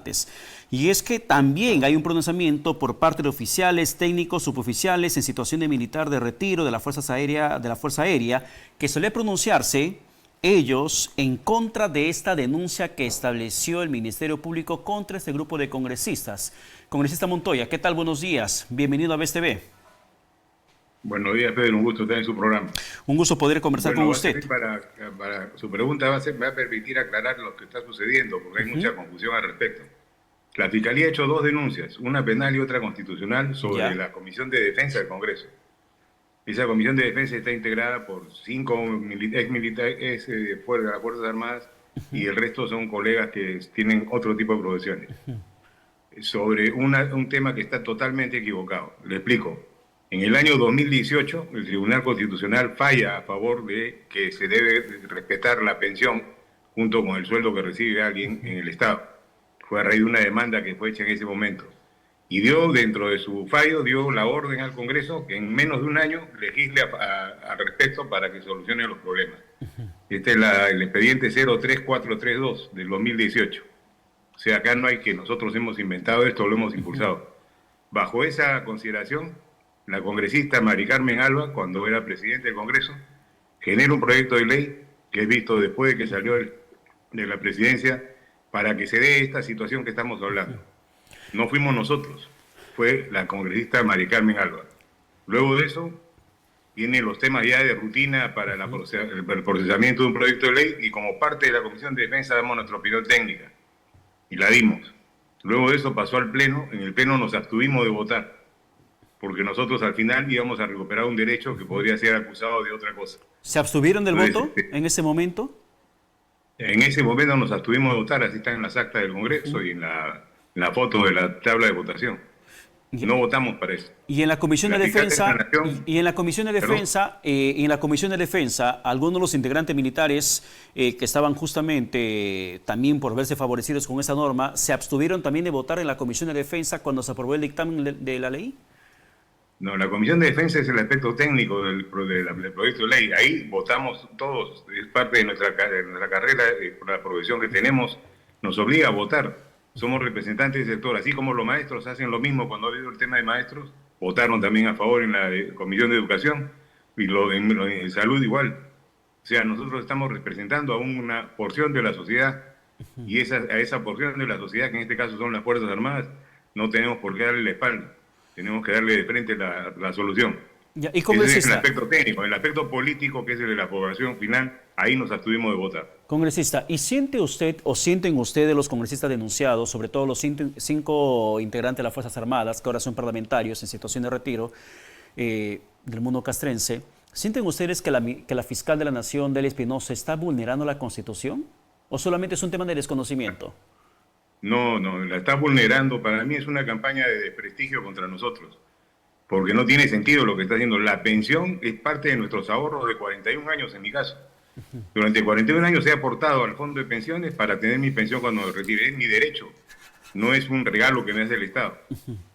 importantes. Y es que también hay un pronunciamiento por parte de oficiales, técnicos, suboficiales en situación de militar de retiro de la Fuerza Aérea, que suele pronunciarse ellos en contra de esta denuncia que estableció el Ministerio Público contra este grupo de congresistas. Congresista Montoya, ¿qué tal? Buenos días. Bienvenido a BSTV. Buenos días, Pedro. Un gusto estar en su programa. Un gusto poder conversar con usted. Para su pregunta me va a permitir aclarar lo que está sucediendo, porque hay mucha confusión al respecto. La Fiscalía ha hecho dos denuncias, una penal y otra constitucional, sobre la Comisión de Defensa del Congreso. Esa Comisión de Defensa está integrada por 5 exmilitares de las Fuerzas Armadas y el resto son colegas que tienen otro tipo de profesiones. Sobre un tema que está totalmente equivocado. Le explico. En el año 2018, el Tribunal Constitucional falla a favor de que se debe respetar la pensión junto con el sueldo que recibe alguien en el Estado. Fue a raíz de una demanda que fue hecha en ese momento. Y dentro de su fallo, dio la orden al Congreso que en menos de un año legisle al respecto para que solucione los problemas. Este es el expediente 03432 del 2018. O sea, acá no hay que nosotros hemos inventado esto, lo hemos impulsado. Bajo esa consideración, la congresista Mari Carmen Alba, cuando era presidente del Congreso, genera un proyecto de ley que es visto después de que salió de la presidencia para que se dé esta situación que estamos hablando. No fuimos nosotros, fue la congresista Mari Carmen Alba. Luego de eso, vienen los temas ya de rutina para el procesamiento de un proyecto de ley y como parte de la Comisión de Defensa damos nuestra opinión técnica y la dimos. Luego de eso pasó al Pleno, en el Pleno nos abstuvimos de votar, porque nosotros al final íbamos a recuperar un derecho que podría ser acusado de otra cosa. ¿Se abstuvieron del voto en ese momento? En ese momento nos abstuvimos de votar, así están en las actas del Congreso y en la foto de la tabla de votación. No votamos para eso. Y en la Comisión de Defensa, y en la Comisión de Defensa, algunos de los integrantes militares que estaban justamente también por verse favorecidos con esa norma, ¿se abstuvieron también de votar en la Comisión de Defensa cuando se aprobó el dictamen de la ley? No, la Comisión de Defensa es el aspecto técnico del proyecto de ley. Ahí votamos todos, es parte de nuestra carrera, por la profesión que tenemos, nos obliga a votar. Somos representantes del sector, así como los maestros hacen lo mismo cuando ha habido el tema de maestros, votaron también a favor en la Comisión de Educación y en salud igual. O sea, nosotros estamos representando a una porción de la sociedad y a esa porción de la sociedad, que en este caso son las Fuerzas Armadas, no tenemos por qué darle la espalda. Tenemos que darle de frente la solución. ¿Y cómo ese es el aspecto técnico. El aspecto político, que es el de la aprobación final, ahí nos abstuvimos de votar. Congresista, ¿y siente usted o sienten ustedes los congresistas denunciados, sobre todo los 5 integrantes de las Fuerzas Armadas, que ahora son parlamentarios en situación de retiro del mundo castrense, sienten ustedes que la fiscal de la Nación, Delia Espinosa, está vulnerando la Constitución? ¿O solamente es un tema de desconocimiento? No, la está vulnerando. Para mí es una campaña de desprestigio contra nosotros, porque no tiene sentido lo que está haciendo. La pensión es parte de nuestros ahorros de 41 años en mi caso. Durante 41 años he aportado al fondo de pensiones para tener mi pensión cuando me retire. Es mi derecho, no es un regalo que me hace el Estado.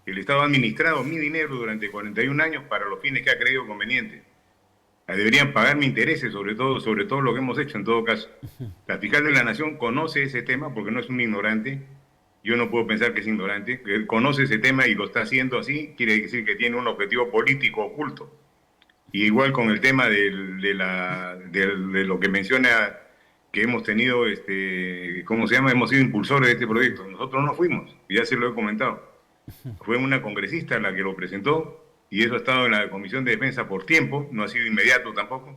El Estado ha administrado mi dinero durante 41 años para los fines que ha creído conveniente. Deberían pagarme intereses sobre todo lo que hemos hecho en todo caso. La fiscal de la Nación conoce ese tema porque no es un ignorante. Yo no puedo pensar que es ignorante. Él conoce ese tema y lo está haciendo así, quiere decir que tiene un objetivo político oculto. Y igual con el tema de lo que menciona, que hemos tenido, hemos sido impulsores de este proyecto. Nosotros no fuimos, ya se lo he comentado. Fue una congresista la que lo presentó y eso ha estado en la Comisión de Defensa por tiempo, no ha sido inmediato tampoco.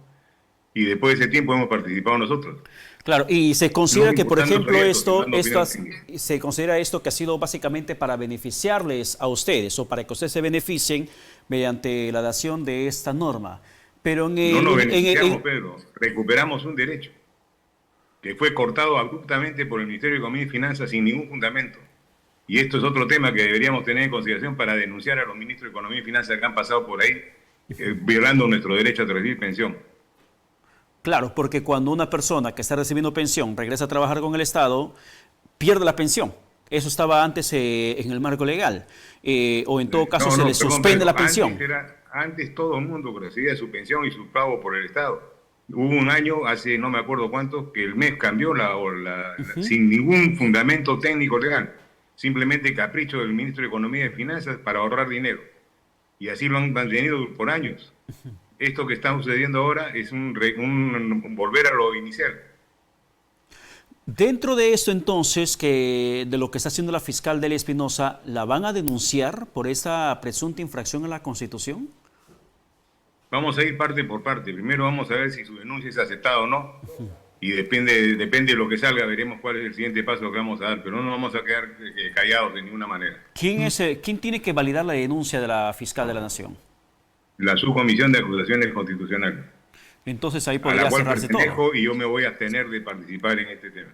Y después de ese tiempo hemos participado nosotros. Claro, y se considera que, por ejemplo, se considera esto que ha sido básicamente para beneficiarles a ustedes o para que ustedes se beneficien mediante la dación de esta norma. Pero no nos beneficiamos, Pedro, recuperamos un derecho que fue cortado abruptamente por el Ministerio de Economía y Finanzas sin ningún fundamento. Y esto es otro tema que deberíamos tener en consideración para denunciar a los ministros de Economía y Finanzas que han pasado por ahí violando nuestro derecho a recibir pensión. Claro, porque cuando una persona que está recibiendo pensión regresa a trabajar con el Estado, pierde la pensión. Eso estaba antes en el marco legal. O en todo caso se le suspende la pensión. Antes todo el mundo recibía su pensión y su pago por el Estado. Hubo un año, hace no me acuerdo cuánto, que el mes cambió sin ningún fundamento técnico legal. simplemente capricho del ministro de Economía y Finanzas para ahorrar dinero. Y así lo han mantenido por años. Esto que está sucediendo ahora es un volver a lo inicial. Dentro de esto, entonces, de lo que está haciendo la fiscal Delia Espinosa, ¿la van a denunciar por esa presunta infracción a la Constitución? Vamos a ir parte por parte. Primero vamos a ver si su denuncia es aceptada o no. Y depende de lo que salga, veremos cuál es el siguiente paso que vamos a dar. Pero no nos vamos a quedar callados de ninguna manera. ¿Quién tiene que validar la denuncia de la fiscal de la Nación? La Subcomisión de Acusaciones Constitucionales. Entonces ahí podría cerrarse todo. Y yo me voy a abstener de participar en este tema.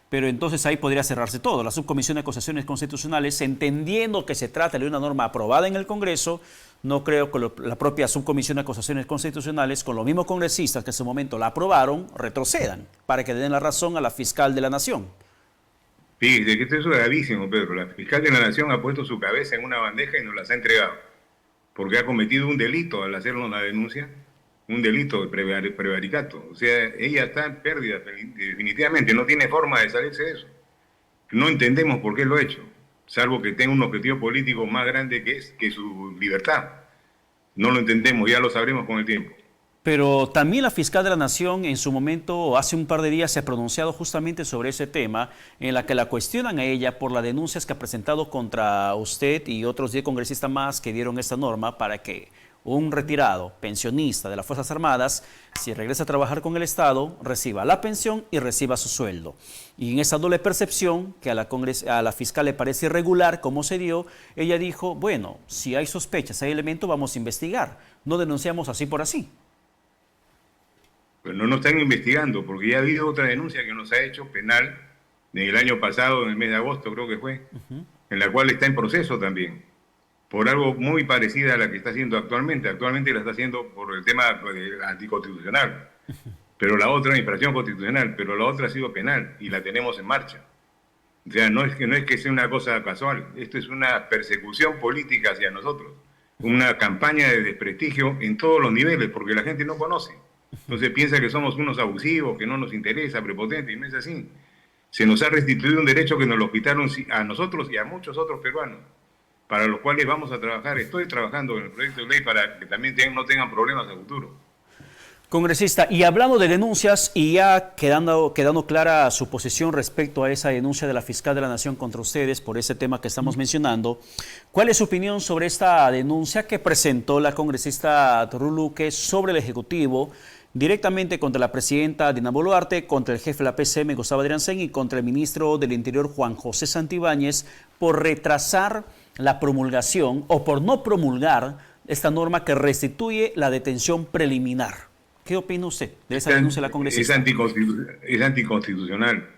Pero entonces ahí podría cerrarse todo. La Subcomisión de Acusaciones Constitucionales, entendiendo que se trata de una norma aprobada en el Congreso, no creo que la propia Subcomisión de Acusaciones Constitucionales, con los mismos congresistas que en su momento la aprobaron, retrocedan para que den la razón a la fiscal de la Nación. Fíjese que esto es gravísimo, Pedro. La fiscal de la Nación ha puesto su cabeza en una bandeja y nos las ha entregado. Porque ha cometido un delito al hacernos la denuncia. Un delito de prevaricato. O sea, ella está en pérdida definitivamente, no tiene forma de salirse de eso. No entendemos por qué lo ha hecho, salvo que tenga un objetivo político más grande que su libertad. No lo entendemos, ya lo sabremos con el tiempo. Pero también la fiscal de la Nación en su momento, hace un par de días, se ha pronunciado justamente sobre ese tema, en la que la cuestionan a ella por las denuncias que ha presentado contra usted y otros 10 congresistas más que dieron esta norma para que un retirado pensionista de las Fuerzas Armadas, si regresa a trabajar con el Estado, reciba la pensión y reciba su sueldo. Y en esa doble percepción, que a la fiscal le parece irregular cómo se dio, ella dijo, bueno, si hay sospechas, hay elementos, vamos a investigar. No denunciamos así por así. Pero no nos están investigando, porque ya ha habido otra denuncia que nos ha hecho penal en el año pasado, en el mes de agosto creo que fue, en la cual está en proceso también, por algo muy parecida a la que está haciendo actualmente. Actualmente la está haciendo por el tema anticonstitucional, pero la otra, infracción constitucional, pero la otra ha sido penal y la tenemos en marcha. O sea, no es que sea una cosa casual, esto es una persecución política hacia nosotros, una campaña de desprestigio en todos los niveles, porque la gente no conoce. Entonces piensa que somos unos abusivos, que no nos interesa, prepotentes, y no es así. Se nos ha restituido un derecho que nos lo quitaron a nosotros y a muchos otros peruanos, para los cuales vamos a trabajar. Estoy trabajando en el proyecto de ley para que también no tengan problemas a futuro. Congresista, y hablando de denuncias y ya quedando clara su posición respecto a esa denuncia de la fiscal de la Nación contra ustedes por ese tema que estamos mencionando, ¿cuál es su opinión sobre esta denuncia que presentó la congresista Ruth Luque sobre el Ejecutivo directamente contra la presidenta Dina Boluarte, contra el jefe de la PCM Gustavo Adriancén y contra el ministro del Interior Juan José Santibáñez por retrasar la promulgación o por no promulgar esta norma que restituye la detención preliminar? ¿Qué opina usted de esa denuncia de la congresista? Es anticonstitucional.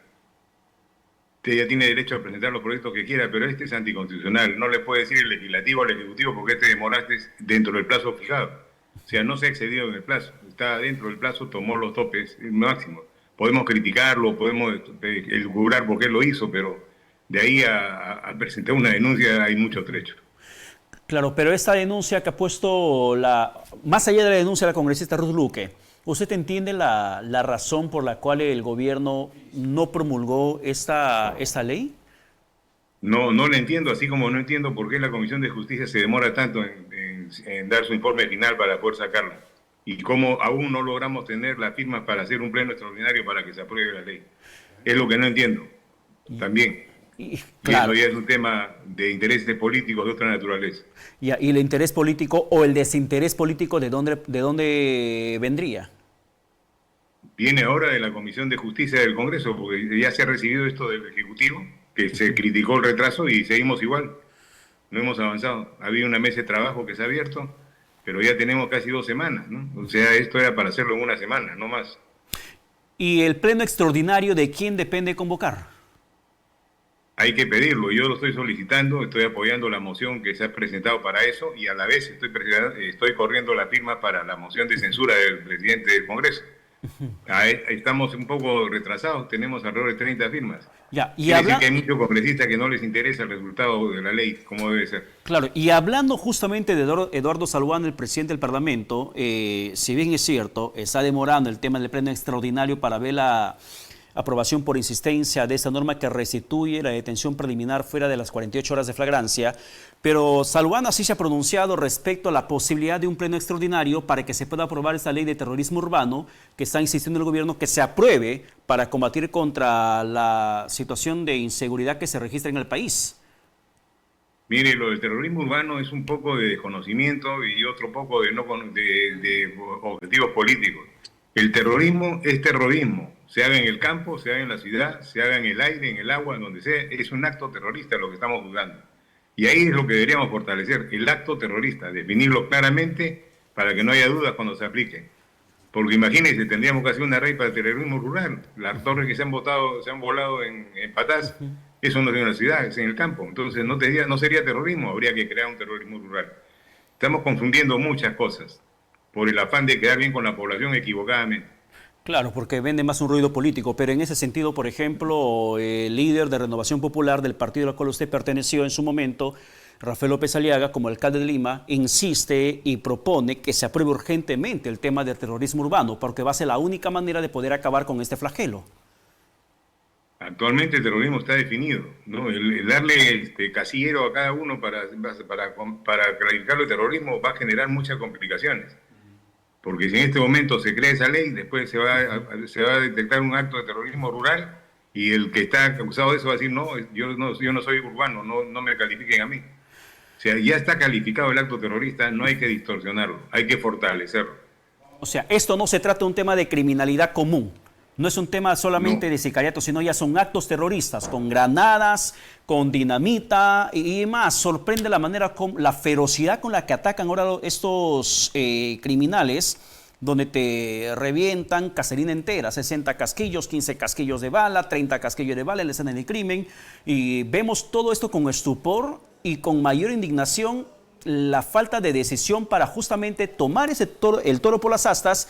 Usted ya tiene derecho a presentar los proyectos que quiera, pero este es anticonstitucional. No le puede decir el legislativo al ejecutivo porque demoraste dentro del plazo fijado. O sea, no se ha excedido en el plazo. Está dentro del plazo, tomó los topes máximos. Podemos criticarlo, podemos elucubrar por qué lo hizo, pero de ahí a presentar una denuncia hay mucho trecho. Claro, pero esta denuncia que ha puesto, más allá de la denuncia de la congresista Ruth Luque, ¿usted entiende la razón por la cual el gobierno no promulgó esta ley? No la entiendo, así como no entiendo por qué la Comisión de Justicia se demora tanto en dar su informe final para poder sacarlo. Y cómo aún no logramos tener las firmas para hacer un pleno extraordinario para que se apruebe la ley. Es lo que no entiendo también. Claro. Y eso ya es un tema de intereses políticos de otra naturaleza. ¿Y el interés político o el desinterés político de dónde vendría? Viene ahora de la Comisión de Justicia del Congreso, porque ya se ha recibido esto del Ejecutivo, que se criticó el retraso y seguimos igual. No hemos avanzado. Había una mesa de trabajo que se ha abierto, pero ya tenemos casi 2 semanas, ¿no? O sea, esto era para hacerlo en 1 semana, no más. ¿Y el pleno extraordinario de quién depende convocar? Hay que pedirlo, yo lo estoy solicitando, estoy apoyando la moción que se ha presentado para eso y a la vez estoy corriendo la firma para la moción de censura del presidente del Congreso. Estamos un poco retrasados, tenemos alrededor de 30 firmas. Ya, y quiere decir que hay muchos congresistas que no les interesa el resultado de la ley, como debe ser. Claro, y hablando justamente de Eduardo Salguán, el presidente del Parlamento, si bien es cierto, está demorando el tema del pleno extraordinario para ver aprobación por insistencia de esta norma que restituye la detención preliminar fuera de las 48 horas de flagrancia, pero Saluana sí se ha pronunciado respecto a la posibilidad de un pleno extraordinario para que se pueda aprobar esta ley de terrorismo urbano que está insistiendo el gobierno que se apruebe para combatir contra la situación de inseguridad que se registra en el país. Mire, lo del terrorismo urbano es un poco de desconocimiento y otro poco de objetivos políticos. El terrorismo es terrorismo, se haga en el campo, se haga en la ciudad, se haga en el aire, en el agua, en donde sea, es un acto terrorista lo que estamos juzgando. Y ahí es lo que deberíamos fortalecer, el acto terrorista, definirlo claramente para que no haya dudas cuando se aplique. Porque imagínense, tendríamos que hacer una ley para el terrorismo rural. Las torres que se han volado en Patás, eso no es en la ciudad, es en el campo. Entonces no sería terrorismo, habría que crear un terrorismo rural. Estamos confundiendo muchas cosas por el afán de quedar bien con la población equivocadamente. Claro, porque vende más un ruido político, pero en ese sentido, por ejemplo, el líder de Renovación Popular del partido al cual usted perteneció en su momento, Rafael López Aliaga, como alcalde de Lima, insiste y propone que se apruebe urgentemente el tema del terrorismo urbano, porque va a ser la única manera de poder acabar con este flagelo. Actualmente el terrorismo está definido, ¿no? El darle casillero a cada uno para clarificarlo el terrorismo va a generar muchas complicaciones. Porque si en este momento se crea esa ley, después se va a detectar un acto de terrorismo rural y el que está acusado de eso va a decir, no, yo no soy urbano, no me califiquen a mí. O sea, ya está calificado el acto terrorista, no hay que distorsionarlo, hay que fortalecerlo. O sea, esto no se trata de un tema de criminalidad común. No es un tema solamente de sicariato, sino ya son actos terroristas, con granadas, con dinamita y más. Sorprende la manera, la ferocidad con la que atacan ahora estos criminales, donde te revientan caserina entera, 60 casquillos, 15 casquillos de bala, 30 casquillos de bala en la escena del crimen. Y vemos todo esto con estupor y con mayor indignación, la falta de decisión para justamente tomar el toro por las astas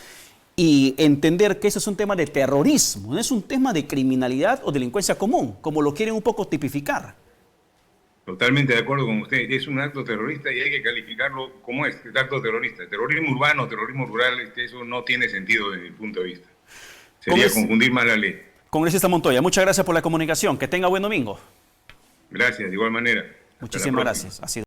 y entender que eso es un tema de terrorismo, no es un tema de criminalidad o delincuencia común, como lo quieren un poco tipificar. Totalmente de acuerdo con usted, es un acto terrorista y hay que calificarlo como es, acto terrorista. Terrorismo urbano, terrorismo rural, eso no tiene sentido desde mi punto de vista. Sería confundir más la ley. Congresista Montoya, muchas gracias por la comunicación, que tenga buen domingo. Gracias, de igual manera. Muchísimas gracias. Ha sido